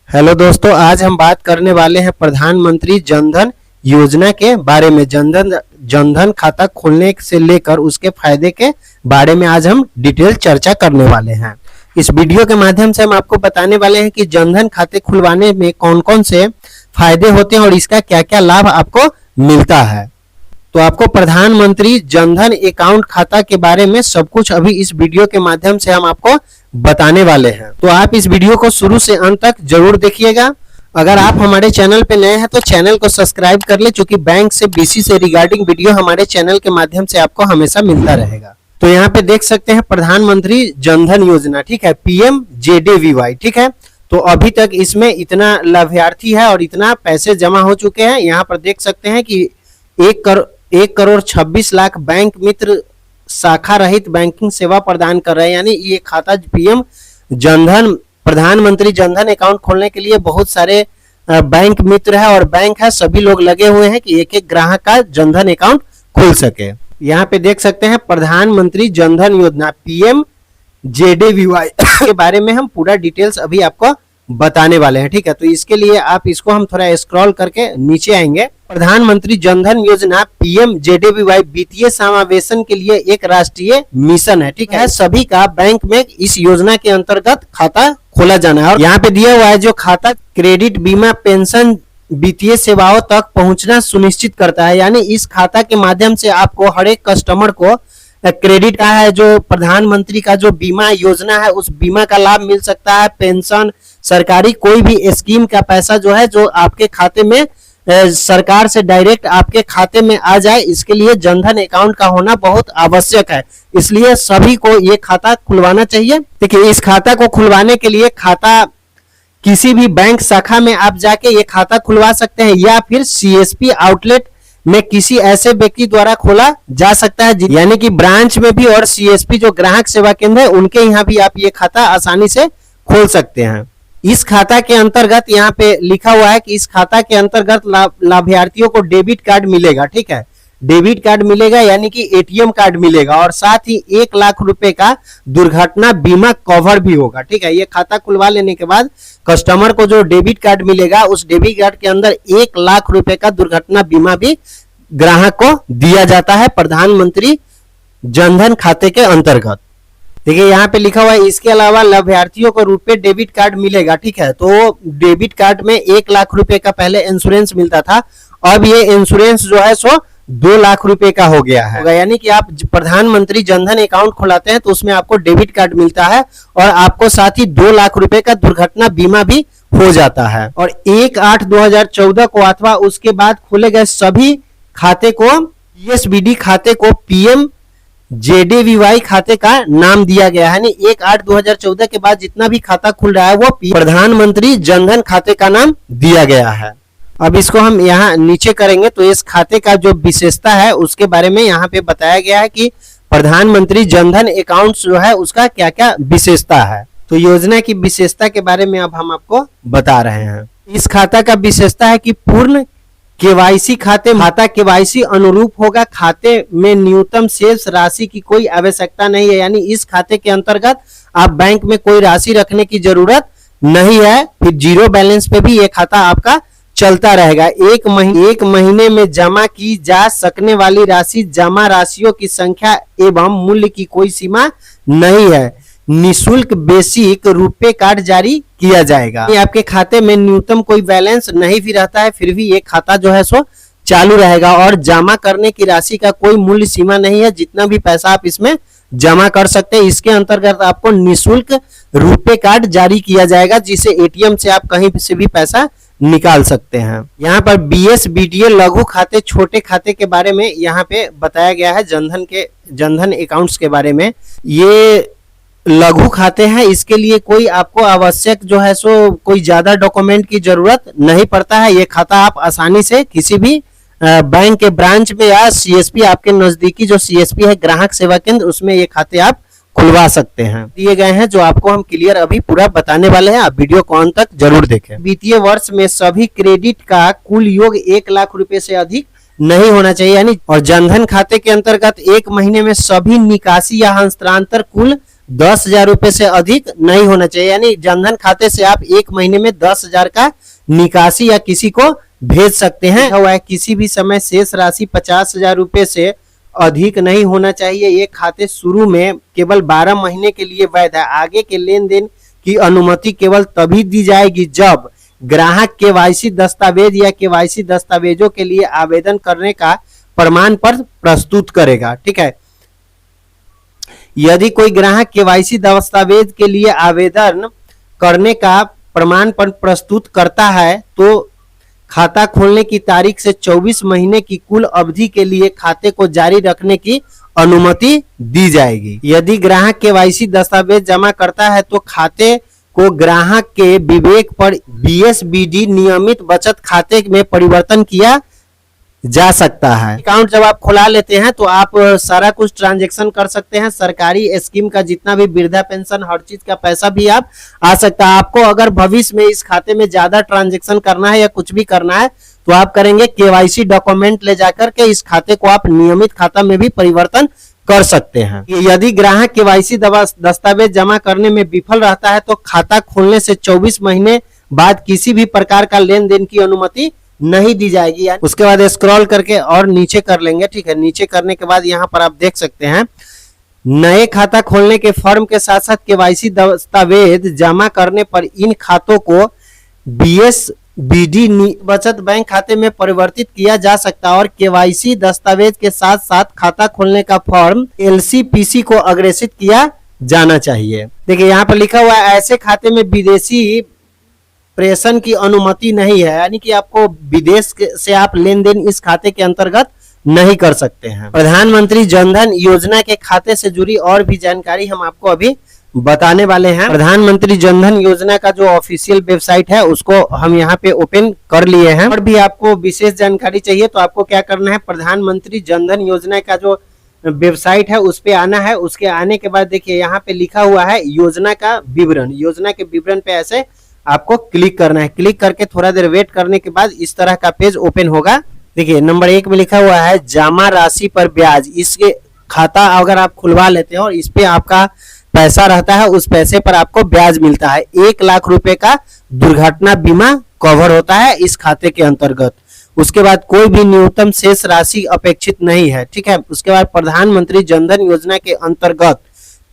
Hello दोस्तों, आज हम बात करने वाले हैं प्रधानमंत्री जनधन योजना के बारे में। जनधन खाता खोलने से लेकर उसके फायदे के बारे में आज हम डिटेल चर्चा करने वाले हैं। इस वीडियो के माध्यम से हम आपको बताने वाले हैं कि जनधन खाते खुलवाने में कौन कौन से फायदे होते हैं और इसका क्या क्या लाभ आपको मिलता है। तो आपको प्रधानमंत्री जनधन अकाउंट खाता के बारे में सब कुछ अभी इस वीडियो के माध्यम से हम आपको बताने वाले हैं। तो आप इस वीडियो को शुरू से अंत तक जरूर देखिएगा। अगर आप हमारे चैनल पे नए हैं तो चैनल को सब्सक्राइब कर ले, क्योंकि बैंक से बीसी से रिगार्डिंग वीडियो हमारे चैनल के माध्यम से आपको हमेशा मिलता रहेगा। तो यहाँ पे देख सकते हैं प्रधानमंत्री जनधन योजना, ठीक है, PMJDY, ठीक है। तो अभी तक इसमें इतना लाभार्थी है और इतना पैसे जमा हो चुके हैं। यहाँ पर देख सकते हैं कि 1,26,00,000 बैंक मित्र शाखा रहित बैंकिंग सेवा प्रदान कर रहे हैं। यानी ये खाता PM जनधन प्रधानमंत्री जनधन अकाउंट खोलने के लिए बहुत सारे बैंक मित्र है और बैंक है, सभी लोग लगे हुए हैं कि एक एक ग्राहक का जनधन अकाउंट खुल सके। यहाँ पे देख सकते हैं प्रधानमंत्री जनधन योजना PMJDY के बारे में हम पूरा डिटेल्स अभी आपको बताने वाले हैं, ठीक है। तो इसके लिए आप इसको हम थोड़ा स्क्रॉल करके नीचे आएंगे। प्रधानमंत्री जनधन योजना PMJDY वित्तीय समावेशन के लिए एक राष्ट्रीय मिशन है, ठीक है। सभी का बैंक में इस योजना के अंतर्गत खाता खोला जाना है और यहाँ पे दिया हुआ है जो खाता क्रेडिट, बीमा, पेंशन, वित्तीय सेवाओं तक पहुंचना सुनिश्चित करता है। यानी इस खाता के माध्यम से आपको हर एक कस्टमर को क्रेडिट का है, जो प्रधानमंत्री का जो बीमा योजना है उस बीमा का लाभ मिल सकता है, पेंशन, सरकारी कोई भी स्कीम का पैसा जो है जो आपके खाते में सरकार से डायरेक्ट आपके खाते में आ जाए, इसके लिए जनधन अकाउंट का होना बहुत आवश्यक है। इसलिए सभी को ये खाता खुलवाना चाहिए। देखिए, इस खाता को खुलवाने के लिए खाता किसी भी बैंक शाखा में आप जाके ये खाता खुलवा सकते हैं या फिर CSP आउटलेट में किसी ऐसे व्यक्ति द्वारा खोला जा सकता है, यानी कि ब्रांच में भी और CSP जो ग्राहक सेवा केंद्र है उनके यहाँ भी आप ये खाता आसानी से खोल सकते हैं। इस खाता के अंतर्गत यहाँ पे लिखा हुआ है कि इस खाता के अंतर्गत लाभार्थियों को डेबिट कार्ड मिलेगा, ठीक है, डेबिट कार्ड मिलेगा, यानी कि ATM कार्ड मिलेगा और साथ ही 1 लाख रुपए का दुर्घटना बीमा कवर भी होगा, ठीक है। ये खाता खुलवा लेने के बाद कस्टमर को जो डेबिट कार्ड मिलेगा उस डेबिट कार्ड के अंदर 1 लाख रुपए का दुर्घटना बीमा भी ग्राहक को दिया जाता है प्रधानमंत्री जनधन खाते के अंतर्गत। देखिए, यहाँ पे लिखा हुआ है इसके अलावा लाभार्थियों को रुपए डेबिट कार्ड मिलेगा, ठीक है। तो डेबिट कार्ड में 1 लाख रुपए का पहले इंश्योरेंस मिलता था, अब ये इंश्योरेंस जो है सो 2 लाख रुपए का हो गया है। यानी कि आप प्रधानमंत्री जनधन अकाउंट खुलाते हैं तो उसमें आपको डेबिट कार्ड मिलता है और आपको साथ ही 2 लाख रुपए का दुर्घटना बीमा भी हो जाता है। और 1/8/2014 को अथवा उसके बाद खोले गए सभी खाते को PSBD खाते को PMJDY खाते का नाम दिया गया है। 1/8/2014 के बाद जितना भी खाता खुल रहा है वो प्रधानमंत्री जनधन खाते का नाम दिया गया है। अब इसको हम यहाँ नीचे करेंगे तो इस खाते का जो विशेषता है उसके बारे में यहाँ पे बताया गया है कि प्रधानमंत्री जनधन अकाउंट जो है उसका क्या क्या विशेषता है। तो योजना की विशेषता के बारे में अब हम आपको बता रहे हैं। इस खाता का विशेषता है कि पूर्ण KYC खाता KYC अनुरूप होगा, खाते में न्यूनतम शेष राशि की कोई आवश्यकता नहीं है। यानी इस खाते के अंतर्गत आप बैंक में कोई राशि रखने की जरूरत नहीं है, फिर जीरो बैलेंस पे भी ये खाता आपका चलता रहेगा। एक महीने में जमा की जा सकने वाली राशि, जमा राशियों की संख्या एवं मूल्य की कोई सीमा नहीं है। निःशुल्क बेसिक रुपए कार्ड जारी किया जाएगा। आपके खाते में न्यूनतम कोई बैलेंस नहीं भी रहता है फिर भी ये खाता जो है सो चालू रहेगा और जमा करने की राशि का कोई मूल्य सीमा नहीं है, जितना भी पैसा आप इसमें जमा कर सकते हैं। इसके अंतर्गत आपको निःशुल्क रुपए कार्ड जारी किया जाएगा, जिसे ATM से आप कहीं से भी पैसा निकाल सकते हैं। यहाँ पर BSBDA लघु खाते, छोटे खाते के बारे में यहाँ पे बताया गया है। जनधन अकाउंट्स के बारे में, ये लघु खाते हैं, इसके लिए कोई आपको आवश्यक जो है सो कोई ज्यादा डॉक्यूमेंट की जरूरत नहीं पड़ता है। ये खाता आप आसानी से किसी भी बैंक के ब्रांच में या CSP आपके नजदीकी जो CSP है ग्राहक सेवा केंद्र, उसमें ये खाते आप खुलवा सकते हैं। दिए गए हैं जो आपको हम क्लियर अभी पूरा बताने वाले हैं, आप वीडियो को अंत तक जरूर देखें। वित्तीय वर्ष में सभी क्रेडिट का कुल योग 1 लाख रुपए से अधिक नहीं होना चाहिए। यानी और जनधन खाते के अंतर्गत 1 महीने में सभी निकासी या हस्तांतरण कुल 10,000 रुपए से अधिक नहीं होना चाहिए। यानी जनधन खाते से आप एक महीने में 10,000 का निकासी या किसी को भेज सकते हैं। हुआ है किसी भी समय शेष राशि 50,000 रुपए से अधिक नहीं होना चाहिए। ये खाते शुरू में केवल 12 महीने के लिए वैध है। आगे के लेन देन की अनुमति केवल तभी दी जाएगी जब ग्राहक केवाईसी दस्तावेज या केवाईसी दस्तावेजों के लिए आवेदन करने का प्रमाण पत्र प्रस्तुत करेगा। ठीक है, यदि कोई ग्राहक केवाईसी दस्तावेज के लिए आवेदन करने का प्रमाण पत्र प्रस्तुत करता है तो खाता खोलने की तारीख से 24 महीने की कुल अवधि के लिए खाते को जारी रखने की अनुमति दी जाएगी। यदि ग्राहक केवाईसी दस्तावेज जमा करता है तो खाते को ग्राहक के विवेक पर बीएसबीडी नियमित बचत खाते में परिवर्तन किया जा सकता है। अकाउंट जब आप खुला लेते हैं तो आप सारा कुछ ट्रांजैक्शन कर सकते हैं। सरकारी स्कीम का जितना भी वृद्धा पेंशन हर चीज का पैसा भी आप आ सकता है। आपको अगर भविष्य में इस खाते में ज्यादा ट्रांजैक्शन करना है या कुछ भी करना है तो आप करेंगे केवाईसी डॉक्यूमेंट ले जाकर के इस खाते को आप नियमित खाता में भी परिवर्तन कर सकते हैं। यदि ग्राहक केवाईसी दस्तावेज जमा करने में विफल रहता है तो खाता खोलने से 24 महीने बाद किसी भी प्रकार का लेन देन की अनुमति नहीं दी जाएगी। उसके बाद स्क्रॉल करके और नीचे कर लेंगे। ठीक है, नीचे करने के बाद यहाँ पर आप देख सकते हैं नए खाता खोलने के फॉर्म के साथ साथ केवाईसी दस्तावेज जमा करने पर इन खातों को बीएसबीडी बचत बैंक खाते में परिवर्तित किया जा सकता है और केवाईसी दस्तावेज के साथ साथ खाता खोलने का फॉर्म एलसीपीसी को अग्रेसित किया जाना चाहिए। देखिए यहाँ पर लिखा हुआ है ऐसे खाते में विदेशी प्रेषण की अनुमति नहीं है, यानी कि आपको विदेश से आप लेन देन इस खाते के अंतर्गत नहीं कर सकते हैं। प्रधानमंत्री जनधन योजना के खाते से जुड़ी और भी जानकारी हम आपको अभी बताने वाले हैं। प्रधानमंत्री जनधन योजना का जो ऑफिशियल वेबसाइट है उसको हम यहाँ पे ओपन कर लिए हैं। और भी आपको विशेष जानकारी चाहिए तो आपको क्या करना है, प्रधानमंत्री जनधन योजना का जो वेबसाइट है उस पे आना है। उसके आने के बाद देखिए यहाँ पे लिखा हुआ है योजना का विवरण। योजना के विवरण पे ऐसे आपको क्लिक करना है। क्लिक करके थोड़ा देर वेट करने के बाद इस तरह का पेज ओपन होगा। देखिए नंबर 1 में लिखा हुआ है जमा राशि पर ब्याज। इसके खाता अगर आप खुलवा लेते हो और इस पे आपका पैसा रहता है उस पैसे पर आपको ब्याज मिलता है। 1 लाख रुपए का दुर्घटना बीमा कवर होता है इस खाते के अंतर्गत। उसके बाद कोई भी न्यूनतम शेष राशि अपेक्षित नहीं है। ठीक है, उसके बाद प्रधानमंत्री जनधन योजना के अंतर्गत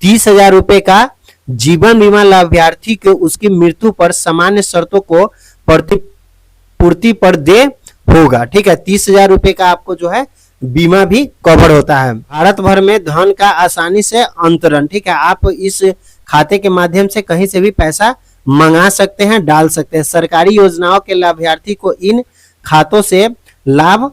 30,000 रुपए का जीवन बीमा लाभार्थी को उसकी मृत्यु पर सामान्य शर्तों को प्रतिपूर्ति पर दे होगा। ठीक है, 30,000 रुपए का आपको जो है बीमा भी कवर होता है। भारत भर में धन का आसानी से अंतरण। ठीक है, आप इस खाते के माध्यम से कहीं से भी पैसा मंगा सकते हैं, डाल सकते हैं। सरकारी योजनाओं के लाभार्थी को इन खातों से लाभ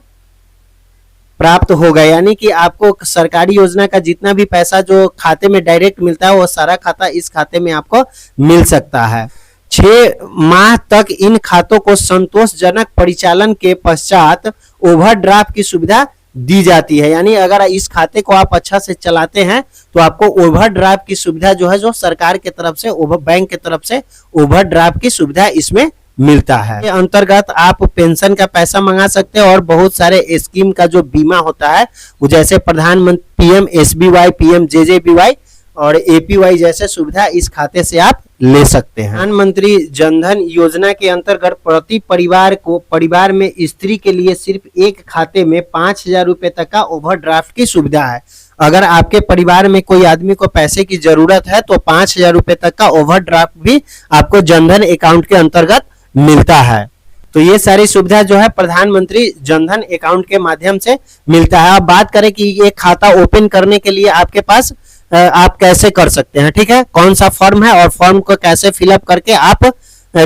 प्राप्त होगा, यानी कि आपको सरकारी योजना का जितना भी पैसा जो खाते में डायरेक्ट मिलता है वो सारा खाता इस खाते में आपको मिल सकता है। 6 माह तक इन खातों को संतोषजनक परिचालन के पश्चात ओवरड्राफ्ट की सुविधा दी जाती है। यानी अगर इस खाते को आप अच्छा से चलाते हैं तो आपको ओवरड्राफ्ट की सुविधा जो है जो सरकार की तरफ से बैंक की तरफ से ओवरड्राफ्ट की सुविधा इसमें मिलता है। अंतर्गत आप पेंशन का पैसा मंगा सकते हैं और बहुत सारे स्कीम का जो बीमा होता है वो जैसे प्रधानमंत्री PMSBY, PMJJBY और APY जैसे सुविधा इस खाते से आप ले सकते हैं। प्रधानमंत्री जनधन योजना के अंतर्गत प्रति परिवार में स्त्री के लिए सिर्फ एक खाते में 5,000 रुपए तक का ओवरड्राफ्ट की सुविधा है। अगर आपके परिवार में कोई आदमी को पैसे की जरूरत है तो 5,000 रुपए तक का ओवरड्राफ्ट भी आपको जनधन अकाउंट के अंतर्गत मिलता है। तो ये सारी सुविधा जो है प्रधानमंत्री जनधन अकाउंट के माध्यम से मिलता है। अब बात करें कि ये खाता ओपन करने के लिए आपके पास आप कैसे कर सकते हैं। ठीक है, कौन सा फॉर्म है और फॉर्म को कैसे फिलअप करके आप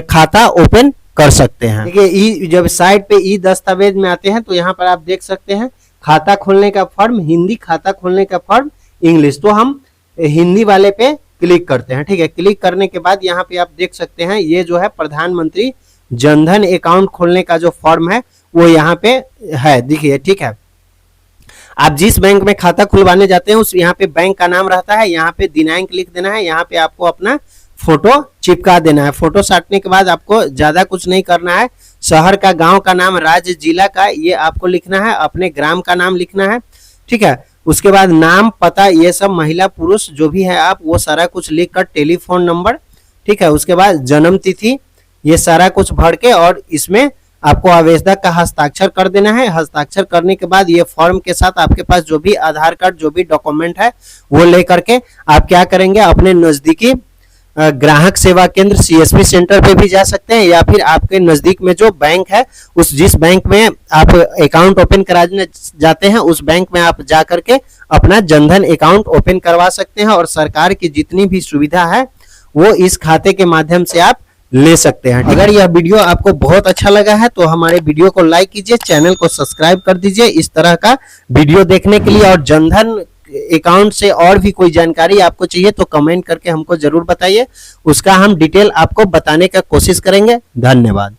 खाता ओपन कर सकते हैं। देखिए जब साइट पे ई दस्तावेज में आते हैं तो यहाँ पर आप देख सकते हैं खाता खोलने का फॉर्म हिंदी, खाता खोलने का फॉर्म इंग्लिश। तो हम हिंदी वाले पे क्लिक करते हैं। ठीक है, क्लिक करने के बाद यहाँ पे आप देख सकते हैं ये जो है प्रधानमंत्री जनधन अकाउंट खोलने का जो फॉर्म है वो यहाँ पे है। देखिए, ठीक है, आप जिस बैंक में खाता खुलवाने जाते हैं उस यहाँ पे बैंक का नाम रहता है। यहाँ पे दिनांक लिख देना है। यहाँ पे आपको अपना फोटो चिपका देना है। फोटो साटने के बाद आपको ज्यादा कुछ नहीं करना है। शहर का, गांव का नाम, राज्य, जिला का ये आपको लिखना है। अपने ग्राम का नाम लिखना है। ठीक है, उसके बाद नाम, पता, ये सब महिला पुरुष जो भी है आप वो सारा कुछ लिख कर, टेलीफोन नंबर, ठीक है। उसके बाद जन्म तिथि, ये सारा कुछ भर के और इसमें आपको आवेदक का हस्ताक्षर कर देना है। हस्ताक्षर करने के बाद ये फॉर्म के साथ आपके पास जो भी आधार कार्ड, जो भी डॉक्यूमेंट है वो लेकर के आप क्या करेंगे, अपने नजदीकी ग्राहक सेवा केंद्र सीएसपी सेंटर पे भी जा सकते हैं, या फिर आपके नजदीक में जो बैंक है उस जिस बैंक में आप अकाउंट ओपन कराने जाते हैं उस बैंक में आप जा करके अपना जनधन अकाउंट ओपन करवा सकते हैं। और सरकार की जितनी भी सुविधा है वो इस खाते के माध्यम से आप ले सकते हैं। अगर यह वीडियो आपको बहुत अच्छा लगा है तो हमारे वीडियो को लाइक कीजिए, चैनल को सब्सक्राइब कर दीजिए इस तरह का वीडियो देखने के लिए। और जनधन अकाउंट से और भी कोई जानकारी आपको चाहिए तो कमेंट करके हमको जरूर बताइए, उसका हम डिटेल आपको बताने का कोशिश करेंगे। धन्यवाद।